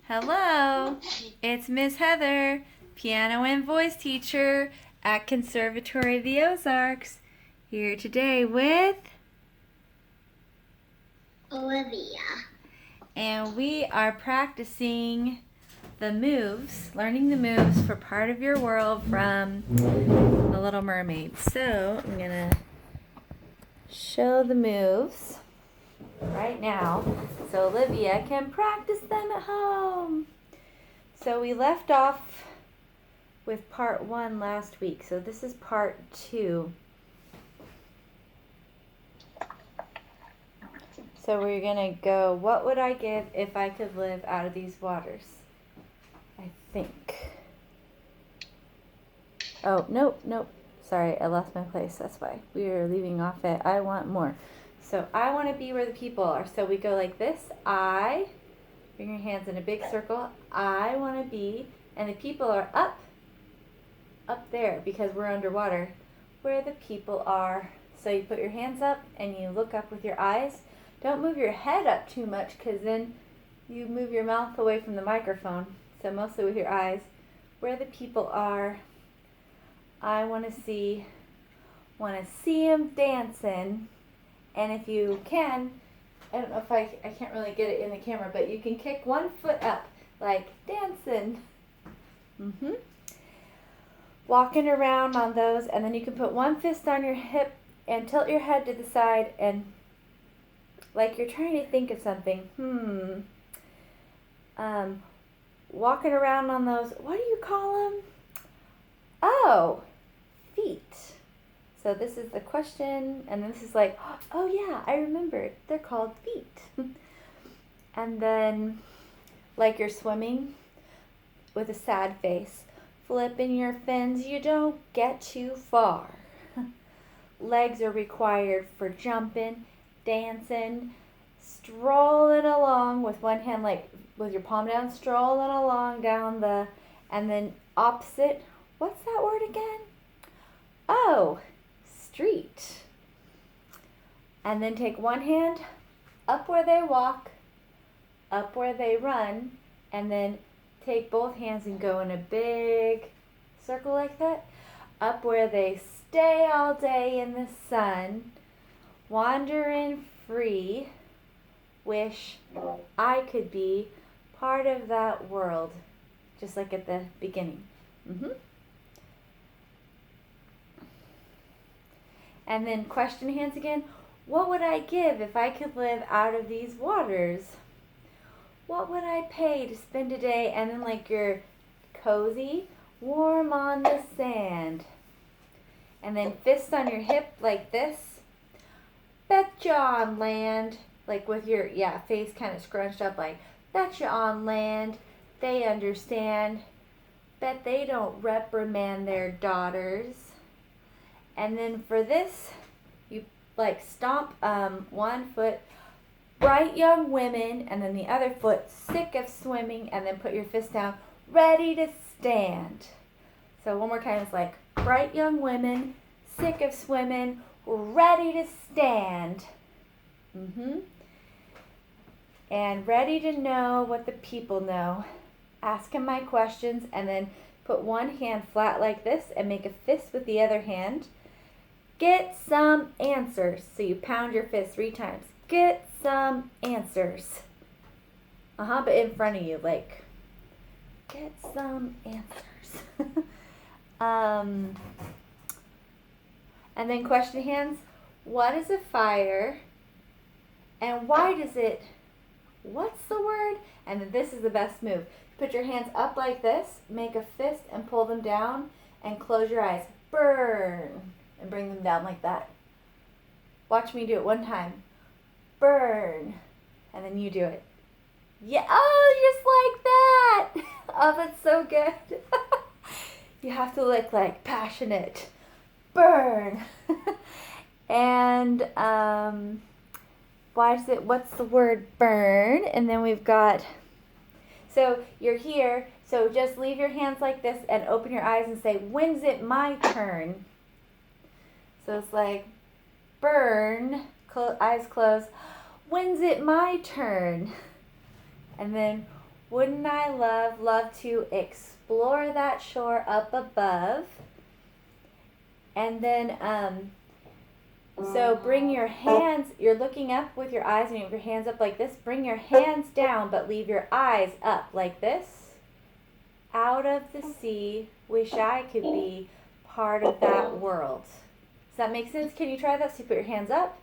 Hello, it's Miss Heather, piano and voice teacher at Conservatory of the Ozarks, here today with Olivia. And we are practicing the moves, learning the moves for Part of Your World from The Little Mermaid. So I'm going to show the moves right now so Olivia can practice them at home. So we left off with part 1 last week, so this is part 2. So we're gonna go, what would I give if I could live out of these waters? I think. Oh, nope. Sorry, I lost my place. That's why. We are leaving off at I want more. So I want to be where the people are. So we go like this. Bring your hands in a big circle. I want to be, and the people are up there because we're underwater, where the people are. So you put your hands up and you look up with your eyes. Don't move your head up too much because then you move your mouth away from the microphone. So mostly with your eyes, where the people are. I want to see them dancing. And if you can, I don't know if I can't really get it in the camera, but you can kick one foot up, like dancing. Walking around on those, and then you can put one fist on your hip and tilt your head to the side and like you're trying to think of something. Walking around on those, what do you call them? Oh, feet. So this is the question, and this is like, oh yeah, I remembered. They're called feet. And then, like you're swimming with a sad face, flipping your fins, you don't get too far. Legs are required for jumping, dancing, strolling along with one hand, like with your palm down, strolling along down the, and then opposite, what's that word again? Oh, street. And then take one hand up where they walk, up where they run, and then take both hands and go in a big circle like that, up where they stay all day in the sun, wandering free, wish I could be part of that world, just like at the beginning. And then question hands again. What would I give if I could live out of these waters? What would I pay to spend a day? And then like you're cozy, warm on the sand. And then fist on your hip like this. Betcha on land. Like with your, face kind of scrunched up like, betcha on land. They understand. Bet they don't reprimand their daughters. And then for this, you like stomp one foot, bright young women, and then the other foot, sick of swimming, and then put your fist down, ready to stand. So one more time, it's like, bright young women, sick of swimming, ready to stand. And ready to know what the people know. Asking my questions, and then put one hand flat like this and make a fist with the other hand. Get some answers. So you pound your fist 3 times. Get some answers. But in front of you, like, get some answers. And then question hands. What is a fire? And why does it, what's the word? And then this is the best move. Put your hands up like this, make a fist and pull them down, and close your eyes. Burn. And bring them down like that. Watch me do it one time. Burn. And then you do it. Yeah, oh, just like that. Oh, that's so good. You have to look like passionate. Burn. And what's the word burn? And then we've got, so you're here, so just leave your hands like this and open your eyes and say, when's it my turn? So it's like, burn, eyes closed. When's it my turn? And then, Wouldn't I love to explore that shore up above? And then, so bring your hands, you're looking up with your eyes and you have your hands up like this. Bring your hands down, but leave your eyes up like this. Out of the sea, wish I could be part of that world. Does that make sense? Can you try that? So you put your hands up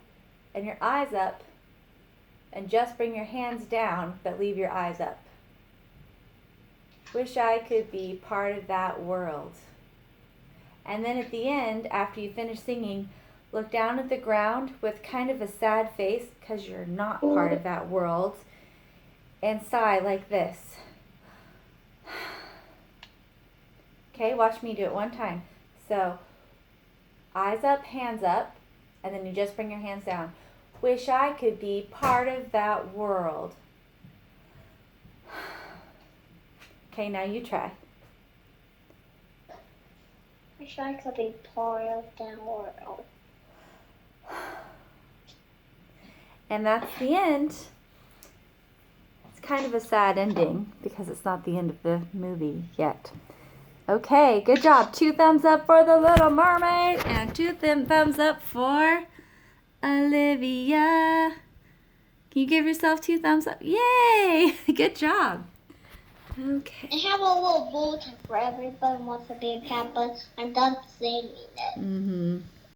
and your eyes up, and just bring your hands down, but leave your eyes up. Wish I could be part of that world. And then at the end, after you finish singing, look down at the ground with kind of a sad face because you're not part of that world, and sigh like this. Okay, watch me do it one time. So, eyes up, hands up, and then you just bring your hands down. Wish I could be part of that world. Okay, now you try. Wish I could be part of that world. And that's the end. It's kind of a sad ending because it's not the end of the movie yet. Okay, good job. 2 thumbs up for The Little Mermaid and 2 thumbs up for Olivia. Can you give yourself 2 thumbs up? Yay! Good job. Okay. I have a little bulletin for everybody who wants to be a cat, but I'm done singing it.